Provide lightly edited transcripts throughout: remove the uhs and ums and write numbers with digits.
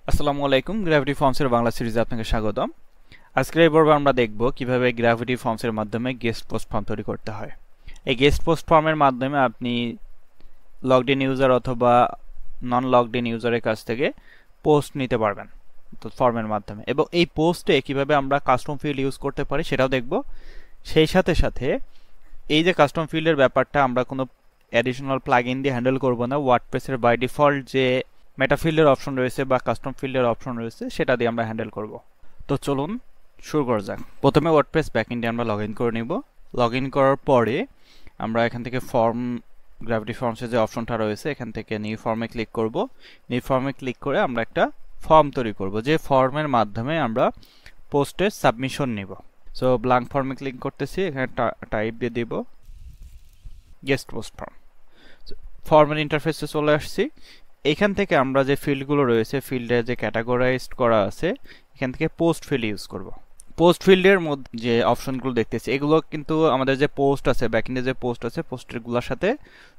আসসালামু আলাইকুম গ্র্যাভিটি ফর্মসের বাংলা সিরিজে আপনাকে স্বাগতম। আজকের এই পর্বে আমরা দেখব কিভাবে গ্র্যাভিটি ফর্মসের মাধ্যমে গেস্ট পোস্ট ফর্ম তৈরি করতে হয়। এই গেস্ট পোস্ট ফর্মের মাধ্যমে আপনি লগড ইন ইউজার অথবা নন লগড ইন ইউজারের কাছ থেকে পোস্ট নিতে পারবেন তো ফর্মের মাধ্যমে, এবং এই পোস্টে কিভাবে আমরা কাস্টম ফিল্ড ইউজ করতে পারি সেটাও দেখব। সেই সাথে সাথে এই যে কাস্টম ফিল্ডের ব্যাপারটা আমরা কোনো অ্যাডিশনাল প্লাগইন দিয়ে হ্যান্ডেল করব না। ওয়ার্ডপ্রেসের বাই ডিফল্ট যে মেটা ফিল্ডের অপশন রয়েছে বা কাস্টম ফিল্ডের অপশন রয়েছে সেটা দিয়ে আমরা হ্যান্ডেল করব। তো চলুন শুরু করা যাক। প্রথমে ওয়ার্ডপ্রেস ব্যাকএন্ডে আমরা লগ ইন করে নিব। লগ ইন করার পরে আমরা এখান থেকে ফর্ম গ্র্যাভিটি ফর্মসের যে অপশনটা রয়েছে এখান থেকে নিউ ফর্মে ক্লিক করব। নিউ ফর্মে ক্লিক করে আমরা একটা ফর্ম তৈরি করব, যে ফর্মের মাধ্যমে আমরা পোস্টের সাবমিশন নিব। সো ব্ল্যাঙ্ক ফর্মে ক্লিক করতেছি, এখানে টাইপ দিয়ে দিব গেস্ট পোস্ট ফর্ম। ফর্মের ইন্টারফেসে চলে আসছি। এখান থেকে আমরা যে ফিল্ডগুলো রয়েছে, ফিল্ডে যে ক্যাটাগরাইজড করা আছে, এখান থেকে পোস্ট ফিল্ড ইউজ করব। পোস্ট ফিল্ডের মধ্যে যে অপশনগুলো দেখতেছি এগুলো কিন্তু আমাদের যে পোস্ট আছে, ব্যাকএন্ডে যে পোস্ট আছে পোস্টেরগুলোর সাথে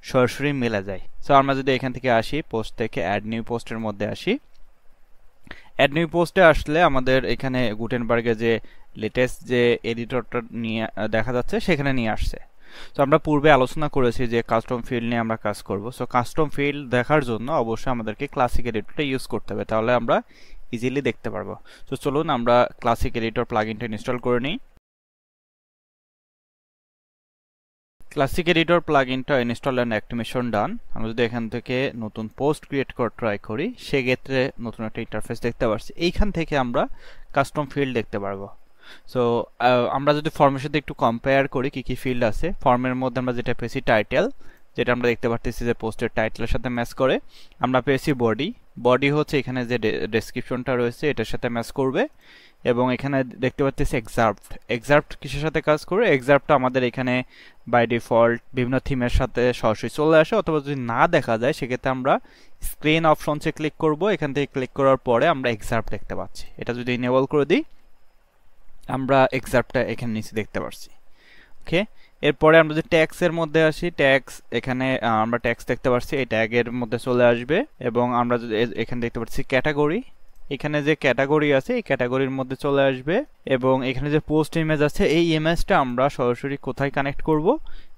সরাসরি মিলে যায়। সো আমরা যদি এখান থেকে আসি, পোস্ট থেকে অ্যাড নিউ পোস্টের মধ্যে আসি, অ্যাড নিউ পোস্টে আসলে আমাদের এখানে গুটেনবার্গের যে লেটেস্ট যে এডিটরটা নিয়ে দেখা যাচ্ছে সেখানে নিয়ে আসছে। তো আমরা পূর্বে আলোচনা করেছি যে কাস্টম ফিল্ড নিয়ে আমরা কাজ করব। সো কাস্টম ফিল্ড দেখার জন্য অবশ্যই আমাদেরকে ক্লাসিক এডিটরটা ইউজ করতে হবে, তাহলে আমরা ইজিলি দেখতে পারবো। তো চলুন আমরা ক্লাসিক এডিটর প্লাগইনটা ইনস্টল করে নিই। ক্লাসিক এডিটর প্লাগইনটা ইনস্টল অ্যান্ড অ্যাক্টিভেশন ডান। আমরা যদি এখান থেকে নতুন পোস্ট ক্রিয়েট করে ট্রাই করি, সেক্ষেত্রে নতুন একটা ইন্টারফেস দেখতে পাচ্ছি। এইখান থেকে আমরা কাস্টম ফিল্ড দেখতে পারবো। সো আমরা যদি ফর্মের সাথে একটু কম্পেয়ার করি কি কি ফিল্ড আছে, ফর্মের মধ্যে আমরা যেটা পেয়েছি টাইটেল, যেটা আমরা দেখতে পাচ্ছি যে পোস্টের টাইটেলের সাথে ম্যাচ করে। আমরা পেয়েছি বডি, বডি হচ্ছে এখানে যে ডেসক্রিপশনটা রয়েছে এটার সাথে ম্যাচ করবে। এবং এখানে দেখতে পাচ্ছি এক্সার্ভড, এক্সার্ভড কিসের সাথে কাজ করে, এক্সার্ভডটা আমাদের এখানে বাই ডিফল্ট বিভিন্ন থিমের সাথে সরাসরি চলে আসে, অথবা যদি না দেখা যায় সেক্ষেত্রে আমরা স্ক্রিন অপশনসে ক্লিক করব। এখান থেকে ক্লিক করার পরে আমরা এক্সার্ভ দেখতে পাচ্ছি। এটা যদি ইনেবল করে দিই আমরা এক্সার্ভটা এখানে নিচে দেখতে পাচ্ছি। ওকে, এরপরে আমরা যদি ট্যাক্সের মধ্যে আসি, ট্যাক্স এখানে আমরা ট্যাক্স দেখতে পাচ্ছি, এই ট্যাগের মধ্যে চলে আসবে। এবং আমরা যদি এখানে দেখতে পাচ্ছি ক্যাটাগরি, এখানে যে ক্যাটাগরি আছে এই ক্যাটাগরির মধ্যে চলে আসবে। এবং এখানে যে পোস্ট ইমেজ আছে এই ইমেজটা আমরা সরাসরি কোথায় কানেক্ট করব,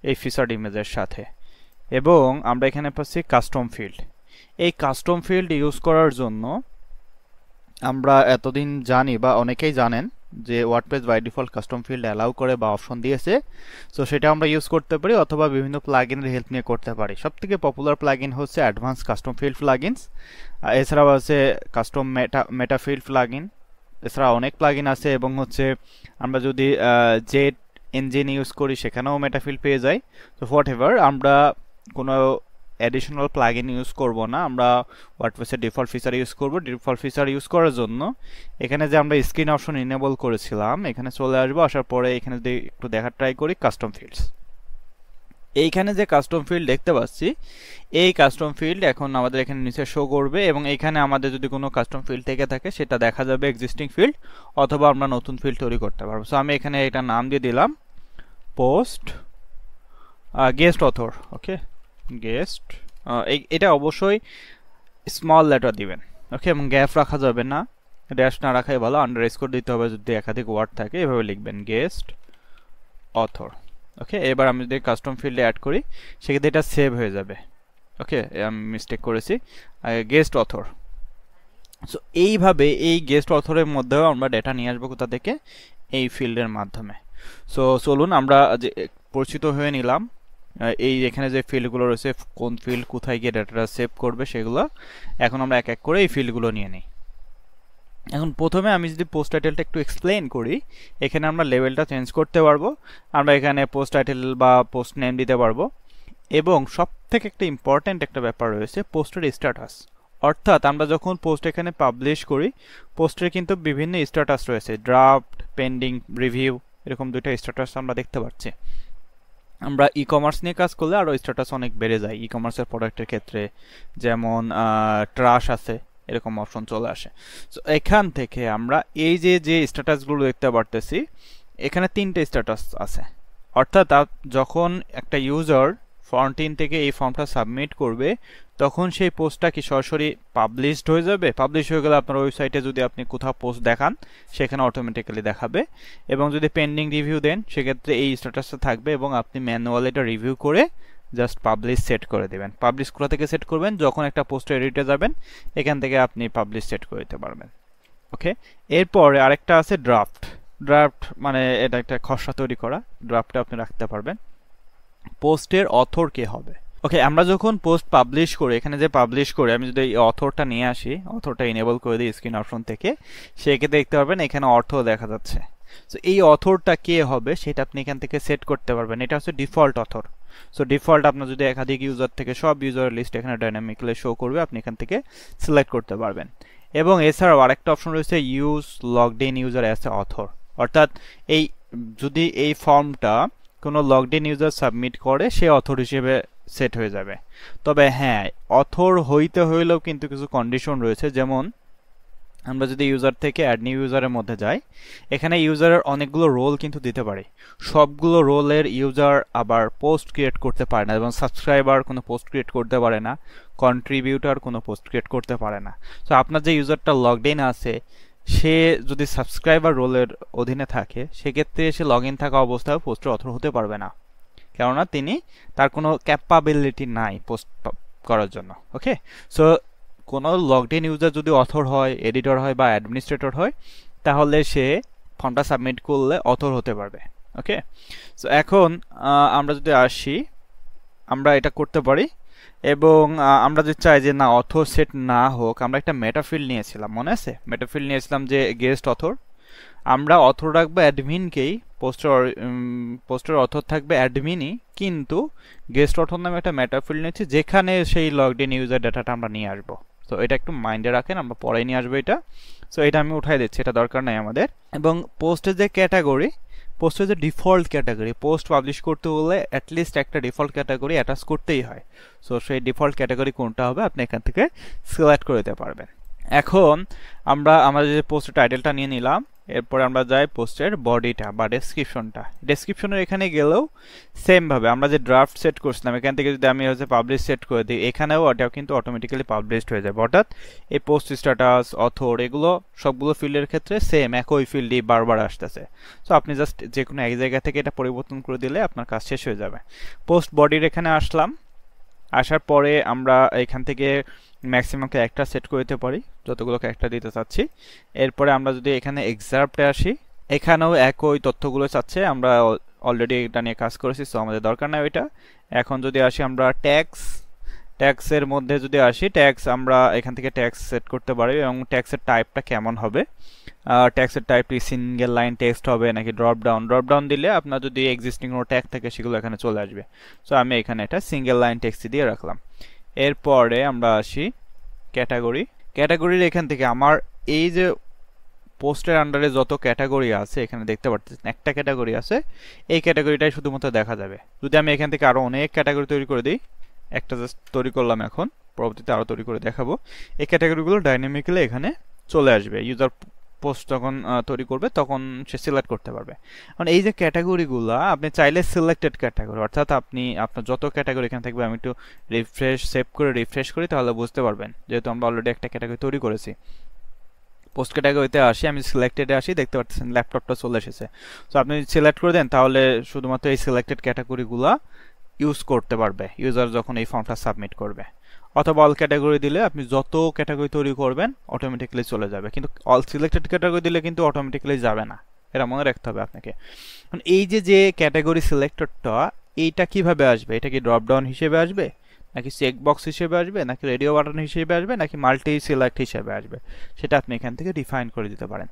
এই ফিচার্ড ইমেজের সাথে। এবং আমরা এখানে পাচ্ছি কাস্টম ফিল্ড। এই কাস্টম ফিল্ড ইউজ করার জন্য আমরা এতদিন জানি বা অনেকেই জানেন যে WordPress by default custom field allow করে বা অপশন দিয়েছে। সো সেটা আমরা ইউজ করতে পারি অথবা বিভিন্ন প্লাগইনের হেল্প নিয়ে করতে পারি। সবথেকে পপুলার প্লাগইন হচ্ছে অ্যাডভান্স কাস্টম ফিল্ড প্লাগইনস। এছাড়াও আছে কাস্টম মেটা ফিল্ড প্লাগইন। এছাড়া অনেক প্লাগইন আছে, এবং হচ্ছে আমরা যদি জেট ইঞ্জিন ইউজ করি সেখানেও মেটা ফিল্ড পেয়ে যাই। তো হোয়াট এভার, আমরা কোনো অ্যাডিশনাল প্লাগইন ইউজ করব না, আমরা ওয়ার্ডপ্রেসের ডিফল্ট ফিচার ইউজ করব। ডিফল্ট ফিচার ইউজ করার জন্য এখানে যে আমরা স্ক্রিন অপশন ইনেবল করেছিলাম এখানে চলে আসবো। আসার পরে এখানে যদি একটু দেখার ট্রাই করি কাস্টম ফিল্ডস, এইখানে যে কাস্টম ফিল্ড দেখতে পাচ্ছি এই কাস্টম ফিল্ড এখন আমাদের এখানে নিচে শো করবে। এবং এখানে আমাদের যদি কোনো কাস্টম ফিল্ড থেকে থাকে সেটা দেখা যাবে এক্সিস্টিং ফিল্ড, অথবা আমরা নতুন ফিল্ড তৈরি করতে পারবো। সো আমি এখানে এটা নাম দিয়ে দিলাম পোস্ট গেস্ট অথর। ওকে, গেস্ট, এটা অবশ্যই স্মল লেটার দিবেন। ওকে, এবং গ্যাপ রাখা যাবে না, ড্যাশ না রাখাই ভালো, আন্ডারস্কোর দিতে হবে যদি একাধিক ওয়ার্ড থাকে। এভাবে লিখবেন গেস্ট অথর। ওকে, এবার আমি যদি কাস্টম ফিল্ডে অ্যাড করি সেক্ষেত্রে এটা সেভ হয়ে যাবে। ওকে, আমি মিস্টেক করেছি, গেস্ট অথর। সো এইভাবে এই গেস্ট অথরের মধ্যেও আমরা ডেটা নিয়ে আসবো কোথা থেকে, এই ফিল্ডের মাধ্যমে। সো চলুন আমরা যে পরিচিত হয়ে নিলাম এই এখানে যে ফিল্ডগুলো রয়েছে, কোন ফিল্ড কোথায় গিয়ে ডাটাটা সেভ করবে সেগুলো। এখন আমরা এক এক করে এই ফিল্ডগুলো নিয়ে নিই। এখন প্রথমে আমি যদি পোস্ট টাইটেলটা একটু এক্সপ্লেন করি, এখানে আমরা লেভেলটা চেঞ্জ করতে পারবো। আমরা এখানে পোস্ট টাইটেল বা পোস্ট নেম দিতে পারবো। এবং সব থেকে একটা ইম্পর্ট্যান্ট একটা ব্যাপার রয়েছে পোস্টের স্ট্যাটাস। অর্থাৎ আমরা যখন পোস্ট এখানে পাবলিশ করি পোস্টের কিন্তু বিভিন্ন স্ট্যাটাস রয়েছে, ড্রাফট, পেন্ডিং, রিভিউ, এরকম দুইটা স্ট্যাটাস আমরা দেখতে পাচ্ছি। আমরা ই কমার্স নিয়ে কাজ করলে আরও স্ট্যাটাস অনেক বেড়ে যায়। ই কমার্সের প্রোডাক্টের ক্ষেত্রে যেমন ট্রাশ আছে, এরকম অপশন চলে আসে। সো এখান থেকে আমরা এই যে স্ট্যাটাসগুলো দেখতে পারতেছি এখানে তিনটে স্ট্যাটাস আছে। অর্থাৎ যখন একটা ইউজার ফর্ম 3 থেকে এই ফর্মটা সাবমিট করবে তখন সেই পোস্টটা কি সরাসরি পাবলিশড হয়ে যাবে। পাবলিশ হয়ে গেলে আপনার ওয়েবসাইটে যদি আপনি কোথাও পোস্ট দেখান সেখানে অটোমেটিক্যালি দেখাবে, এবং যদি পেন্ডিং রিভিউ দেন সেক্ষেত্রে এই স্ট্যাটাসটা থাকবে এবং আপনি ম্যানুয়ালি এটা রিভিউ করে জাস্ট পাবলিশ সেট করে দেবেন। পাবলিশ কোথা থেকে সেট করবেন, যখন একটা পোস্টে এডিটে যাবেন এখান থেকে আপনি পাবলিশ সেট করে দিতে পারবেন। ওকে, এরপরে আরেকটা আছে ড্রাফট। ড্রাফট মানে এটা একটা খসড়া তৈরি করা, ড্রাফটে আপনি রাখতে পারবেন। পোস্টের অথর কে হবে। ওকে, আমরা যখন পোস্ট পাবলিশ করি, এখানে যে পাবলিশ করে আমি যদি এই অথরটা নিয়ে আসি, অথরটা ইনেবল করে দিই স্ক্রিন অপশন থেকে, সেক্ষেত্রে দেখতে পারবেন এখানে অর্থ দেখা যাচ্ছে। সো এই অথরটা কে হবে সেটা আপনি এখান থেকে সেট করতে পারবেন। এটা হচ্ছে ডিফল্ট অথর। সো ডিফল্ট আপনার যদি একাধিক ইউজার থেকে সব ইউজারের লিস্ট এখানে ডাইনামিক্যালি শো করবে, আপনি এখান থেকে সিলেক্ট করতে পারবেন। এবং এছাড়াও আরেকটা অপশন রয়েছে use logged in user as a author, অর্থাৎ এই যদি এই ফর্মটা কোনো লগড ইন ইউজার সাবমিট করে সে অথর হিসেবে সেট হয়ে যাবে। তবে হ্যাঁ, অথর হইতে হইলেও কিন্তু কিছু কন্ডিশন রয়েছে। যেমন আমরা যদি ইউজার থেকে অ্যাড নিউ ইউজারের মধ্যে যাই, এখানে ইউজারের অনেকগুলো রোল কিন্তু দিতে পারে। সবগুলো রোলের ইউজার আবার পোস্ট ক্রিয়েট করতে পারে না, এবং সাবস্ক্রাইবার কোনো পোস্ট ক্রিয়েট করতে পারে না, কন্ট্রিবিউটর কোনো পোস্ট ক্রিয়েট করতে পারে না। তো আপনার যে ইউজারটা লগড ইন আছে সে যদি সাবস্ক্রাইবার রোলের অধীনে থাকে, সেক্ষেত্রে সে লগ ইন থাকা অবস্থায় পোস্টের অথর হতে পারবে না, কেননা তার কোনো ক্যাপাবিলিটি নাই পোস্ট করার জন্য। ওকে, সো কোনো লগড ইন ইউজার যদি অথর হয়, এডিটর হয় বা অ্যাডমিনিস্ট্রেটর হয়, তাহলে সে ফর্মটা সাবমিট করলে অথর হতে পারবে। ওকে, সো এখন আমরা যদি আসি, আমরা এটা করতে পারি। এবং আমরা যদি চাই যে না অথর সেট না হোক, আমরা একটা মেটাফিল্ড নিয়েছিলাম, মনে আছে? মেটাফিল্ড নিয়েছিলাম যে গেস্ট অথর। আমরা অথর রাখবো অ্যাডমিনকেই, পোস্টের অথর থাকবে অ্যাডমিনই, কিন্তু গেস্ট অথর নামে একটা মেটাফিল্ড নিয়েছি যেখানে সেই লগড ইন ইউজার ডাটাটা আমরা নিয়ে আসবো। তো এটা একটু মাইন্ডে রাখেন, আমরা পরে নিয়ে আসবো এটা। সো এটা আমি উঠাই দিচ্ছি, এটা দরকার নাই আমাদের। এবং পোস্টের যে ক্যাটাগরি, পোস্টের যে ডিফল্ট ক্যাটাগরি, পোস্ট পাবলিশ করতে হলে অ্যাটলিস্ট একটা ডিফল্ট ক্যাটাগরি অ্যাটাচ করতেই হয়। সো সেই ডিফল্ট ক্যাটাগরি কোনটা হবে আপনি এখান থেকে সিলেক্ট করে দিতে পারবেন। এখন আমরা আমাদের যে পোস্টের টাইটেলটা নিয়ে নিলাম, এরপরে আমরা যাই পোস্টের বডিটা বা ডেসক্রিপশনটা। ডেসক্রিপশনের এখানে গেলেও সেম ভাবে আমরা যে ড্রাফট সেট করছিলাম, এখান থেকে যদি আমি হচ্ছে পাবলিশ সেট করে দিই, এখানেও ওটাও কিন্তু অটোমেটিক্যালি পাবলিশড হয়ে যাবে। অর্থাৎ এই পোস্ট স্ট্যাটাস, অথর, এগুলো সবগুলো ফিল্ডের ক্ষেত্রে সেম একই ফিল্ডই বারবার আসতেছে। সো আপনি জাস্ট যে কোনো এক জায়গা থেকে এটা পরিবর্তন করে দিলে আপনার কাজ শেষ হয়ে যাবে। পোস্ট বডির এখানে আসলাম, আসার পরে আমরা এখান থেকে ম্যাক্সিমাম ক্যারেক্টার সেট করে দিতে পারি, যতগুলো ক্যারেক্টার দিতে চাচ্ছি। এরপরে আমরা যদি এখানে এক্সার্পটে আসি, এখানেও একই তথ্যগুলো চাচ্ছে, আমরা অলরেডি এটা নিয়ে কাজ করেছি, সো আমাদের দরকার নাই ওইটা। এখন যদি আসি আমরা ট্যাক্সের মধ্যে যদি আসি, ট্যাক্স আমরা এখান থেকে ট্যাক্স সেট করতে পারি, এবং ট্যাক্সের টাইপটা কেমন হবে। ট্যাক্সের টাইপটি সিঙ্গেল লাইন টেক্সট হবে নাকি ড্রপ ডাউন দিলে আপনার যদি এক্সিস্টিং কোনো ট্যাগ থাকে সেগুলো এখানে চলে আসবে। সো আমি এখানে এটা সিঙ্গেল লাইন টেক্সট দিয়ে রাখলাম। এরপরে আমরা আসি ক্যাটাগরির এখান থেকে আমার এই যে পোস্টের আন্ডারে যত ক্যাটাগরি আছে এখানে দেখতে পাচ্ছেন একটা ক্যাটাগরি আছে, এই ক্যাটাগরিটাই শুধুমাত্র দেখা যাবে। যদি আমি এখান থেকে আরো অনেক ক্যাটাগরি তৈরি করে দিই, একটা জাস্ট তৈরি করলাম, এখন পরবর্তীতে আরো তৈরি করে দেখাবো, এই ক্যাটাগরিগুলো ডাইনামিক্যালি এখানে চলে আসবে। ইউজার পোস্ট যখন তৈরি করবে তখন সে সিলেক্ট করতে পারবে। কারণ এই যে ক্যাটাগরিগুলো আপনি চাইলে সিলেক্টেড ক্যাটাগরি, অর্থাৎ আপনি আপনার যত ক্যাটাগরি এখানে থাকবে, আমি একটু সেভ করে রিফ্রেশ করি তাহলে বুঝতে পারবেন, যেহেতু আমরা অলরেডি একটা ক্যাটাগরি তৈরি করেছি। পোস্ট ক্যাটাগরিতে আসি, আমি সিলেক্টেডে আসি, দেখতে পাচ্ছেন ল্যাপটপটা চলে এসেছে। সো আপনি সিলেক্ট করে দেন তাহলে শুধুমাত্র এই সিলেক্টেড ক্যাটাগরিগুলো ইউজ করতে পারবে ইউজার যখন এই ফর্মটা সাবমিট করবে। অথবা অল ক্যাটাগরি দিলে আপনি যত ক্যাটাগরি তৈরি করবেন অটোমেটিক্যালি চলে যাবে, কিন্তু অল সিলেক্টেড ক্যাটাগরি দিলে কিন্তু অটোমেটিক্যালি যাবে না, এটা মনে রাখতে হবে আপনাকে। এই যে ক্যাটাগরি সিলেক্টরটা, এইটা কিভাবে আসবে? এটা কি ড্রপ ডাউন হিসেবে আসবে, নাকি চেক বক্স হিসেবে আসবে, নাকি রেডিও বাটন হিসেবে আসবে, নাকি মাল্টি সিলেক্ট হিসেবে আসবে, সেটা আপনি এখান থেকে ডিফাইন করে দিতে পারেন।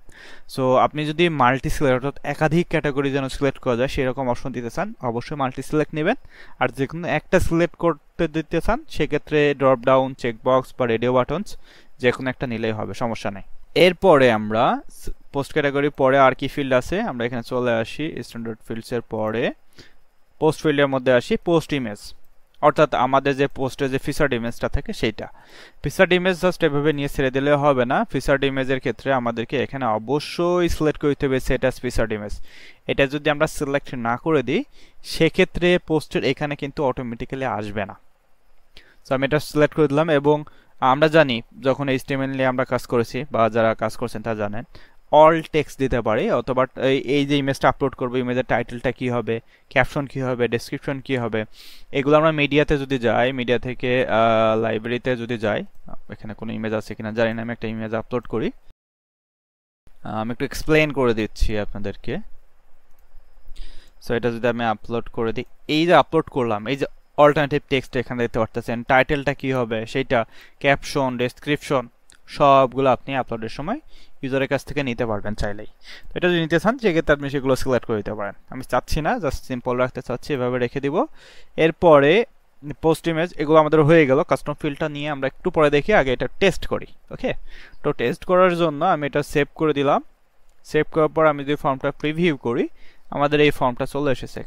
সো আপনি যদি মাল্টি সিলেক্ট অর্থাৎ একাধিক ক্যাটাগরি যেন সিলেক্ট করা যায় সেরকম অপশন দিতে চান, অবশ্যই মাল্টি সিলেক্ট নেবেন। আর যে কোনো একটা সিলেক্ট করতে দিতে চান সেক্ষেত্রে ড্রপ ডাউন, চেক বক্স বা রেডিও বাটনস যে কোনো একটা নিলেই হবে, সমস্যা নেই। এরপরে আমরা পোস্ট ক্যাটাগরির পরে আর কি ফিল্ড আছে, আমরা এখানে চলে আসি স্ট্যান্ডার্ড ফিল্ডসের পরে পোস্ট ফিল্ডের মধ্যে আসি পোস্ট ইমেজ, অর্থাৎ আমাদের যে পোস্টের যে ফিচার্ড ইমেজটা থাকে সেইটা। ফিচার্ড ইমেজ জাস্ট এভাবে নিয়ে ছেড়ে দিলে হবে না, ফিচার্ড ইমেজের ক্ষেত্রে আমাদেরকে এখানে অবশ্যই সিলেক্ট করতে হবে সেট অ্যাজ ফিচার্ড ইমেজ। এটা যদি আমরা সিলেক্ট না করে দিই সেক্ষেত্রে পোস্টের এখানে কিন্তু অটোমেটিক্যালি আসবে না। সো আমি এটা সিলেক্ট করে দিলাম এবং আমরা জানি যখন HTML নিয়ে আমরা কাজ করেছি বা যারা কাজ করছেন তারা জানেন অল টেক্সট দিতে পারি, অথবা এই যে ইমেজটা আপলোড করবো ইমেজের টাইটেলটা কি হবে, ক্যাপশন কি হবে, ডেসক্রিপশন কি হবে, এগুলো আমরা মিডিয়াতে যদি যাই, মিডিয়া থেকে লাইব্রেরিতে যদি যাই, এখানে কোনো ইমেজ আছে কিনা জানি না, আমি একটা ইমেজ আপলোড করি, আমি একটু এক্সপ্লেন করে দিচ্ছি আপনাদেরকে। সো এটা যদি আমি আপলোড করে দিই, এই যে আপলোড করলাম, এই যে অল্টারনেটিভ টেক্সট এখানে দেখতে পারতেছেন, টাইটেলটা কি হবে সেটা, ক্যাপশন, ডেসক্রিপশন সবগুলো আপনি আপলোডের সময় ইউজারের কাছ থেকে নিতে পারবেন চাইলেই। তো এটা যদি নিতে চান সেক্ষেত্রে আপনি সেগুলো সিলেক্ট করে দিতে পারেন। আমি চাচ্ছি না, জাস্ট সিম্পল রাখতে চাচ্ছি, এভাবে রেখে দিব। এরপরে পোস্ট ইমেজ এগুলো আমাদের হয়ে গেল। কাস্টম ফিল্ডটা নিয়ে আমরা একটু পরে দেখি, আগে এটা টেস্ট করি। ওকে, তো টেস্ট করার জন্য আমি এটা সেভ করে দিলাম। সেভ করার পর আমি যদি ফর্মটা প্রিভিউ করি, আমাদের এই ফর্মটা চলে এসেছে।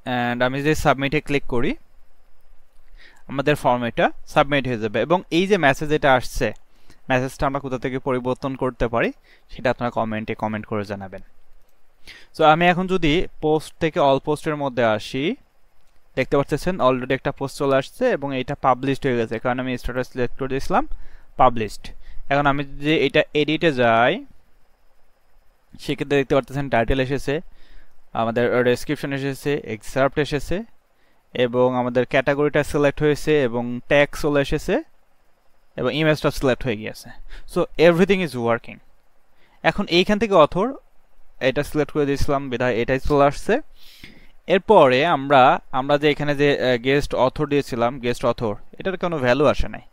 অ্যান্ড আমি যদি সাবমিটে ক্লিক করি, আমাদের ফর্ম এটা সাবমিট হয়ে যাবে। এবং এই যে মেসেজ এটা আসছে, মেসেজটা আমরা কোথা থেকে পরিবর্তন করতে পারি সেটা আপনারা কমেন্টে কমেন্ট করে জানাবেন। সো আমি এখন যদি পোস্ট থেকে অল পোস্টের মধ্যে আসি, দেখতে পাচ্ছেন অলরেডি একটা পোস্ট চলে আসছে এবং এটা পাবলিশড হয়ে গেছে, কারণ আমি স্ট্যাটাস সিলেক্ট করে দিয়েছিলাম পাবলিশড। এখন আমি যদি এটা এডিটে যাই, সেক্ষেত্রে দেখতে পাচ্ছেন টাইটেল এসেছে, আমাদের ডেসক্রিপশন এসেছে, এক্সার্প্ট এসেছে এবং আমাদের ক্যাটাগরিটা সিলেক্ট হয়েছে এবং ট্যাগ চলে এসেছে এবং ইমেজটা সিলেক্ট হয়ে গিয়েছে। So everything is working. এখন এইখান থেকে অথর এটা সিলেক্ট করে দিয়েছিলাম, বিধায় এটাই চলে আসছে। এরপরে আমরা যে এখানে যে গেস্ট অথর দিয়েছিলাম, গেস্ট অথর, এটার কোনো ভ্যালু আসে নাই।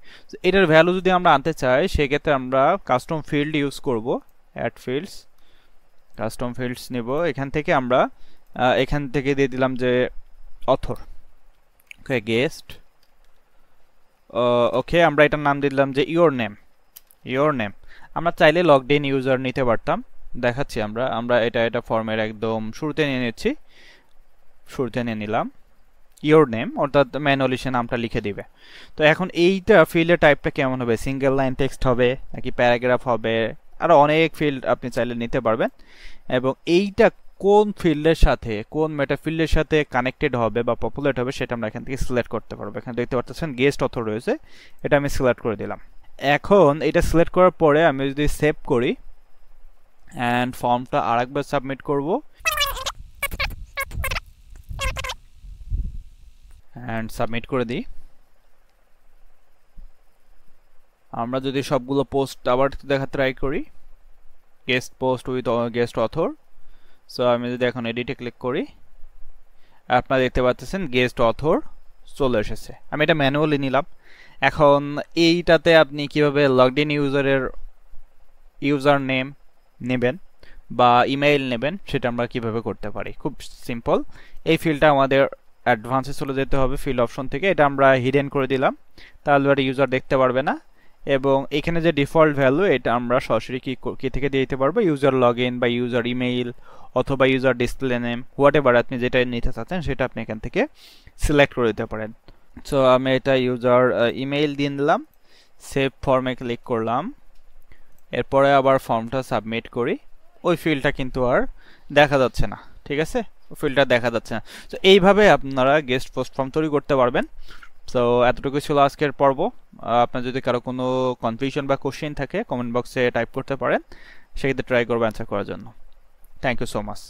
এটার ভ্যালু যদি আমরা আনতে চাই সেক্ষেত্রে আমরা কাস্টম ফিল্ড ইউজ করব, অ্যাড ফিল্ডস, কাস্টম ফিল্ডস নিব। এখান থেকে আমরা এখান থেকে দিয়ে দিলাম যে অথর, ওকে, গেস্ট, ওকে, আমরা এটার নাম দিলাম যে ইওর নেম। আমরা চাইলে লগড ইন ইউজার নিতে পারতাম, দেখাচ্ছি আমরা এটা ফর্মের একদম শুরুতে নিয়ে নিচ্ছি, শুরুতে নিয়ে নিলাম ইওর নেম, অর্থাৎ ম্যানুয়ালি সে নামটা লিখে দিবে। তো এখন এইটা ফিল্ডের টাইপটা কেমন হবে, সিঙ্গেল লাইন টেক্সট হবে নাকি প্যারাগ্রাফ হবে, আরও অনেক ফিল্ড আপনি চাইলে নিতে পারবেন। এবং এইটা কোন ফিল্ডের সাথে, কোন মেটা ফিল্ডের সাথে কানেক্টেড হবে বা পপুলেট হবে সেটা আমরা এখান থেকে সিলেক্ট করতে পারবো। এখানে দেখতে পাচ্ছেন গেস্ট অথর রয়েছে, এটা আমি সিলেক্ট করে দিলাম। এখন এটা সিলেক্ট করার পরে আমি যদি সেভ করি অ্যান্ড ফর্মটা আরেকবার সাবমিট করব, অ্যান্ড সাবমিট করে দিই। আমরা যদি সবগুলো পোস্ট আবার দেখা ট্রাই করি, guest post with guest author, so আমি যদি এখন এডিটে ক্লিক করি, আপনারা দেখতে পাচ্ছেন গেস্ট অথর চলে এসেছে। আমি এটা ম্যানুয়ালি নিলাম। এখন এইটাতে আপনি কিভাবে লগড ইন ইউজারের ইউজার নেম নেবেন বা ইমেইল নেবেন সেটা আমরা কিভাবে করতে পারি, খুব সিম্পল। এই ফিল্ডটা আমাদের অ্যাডভান্সে চলে যেতে হবে, ফিল্ড অপশন থেকে এটা আমরা হিডেন করে দিলাম, তাহলে আর ইউজার দেখতে পারবে না। এবং এখানে যে ডিফল্ট ভ্যালু এটা আমরা সরাসরি কি থেকে দিয়ে দিতে পারবো, ইউজার লগ ইন বা ইউজার ইমেইল অথবা user display name, what ever আপনি যেটা নিতে চাচ্ছেন সেটা আপনি এখান থেকে সিলেক্ট করে দিতে পারেন। সো আমি এটা ইউজার ইমেইল দিয়ে দিলাম, সেভ ফর্মে ক্লিক করলাম, এরপরে আবার ফর্মটা সাবমিট করি। ওই ফিল্ডটা কিন্তু আর দেখা যাচ্ছে না, ঠিক আছে, ফিল্ডটা দেখা যাচ্ছে না। তো এইভাবে আপনারা গেস্ট পোস্ট ফর্ম তৈরি করতে পারবেন। সো এতটুকু ছিল আজকের পর্ব। আপনার যদি কারো কোনো কনফিউশন বা কোশ্চেন থাকে কমেন্ট বক্সে টাইপ করতে পারেন, সেক্ষেত্রে ট্রাই করবো অ্যান্সার করার জন্য। Thank you so much.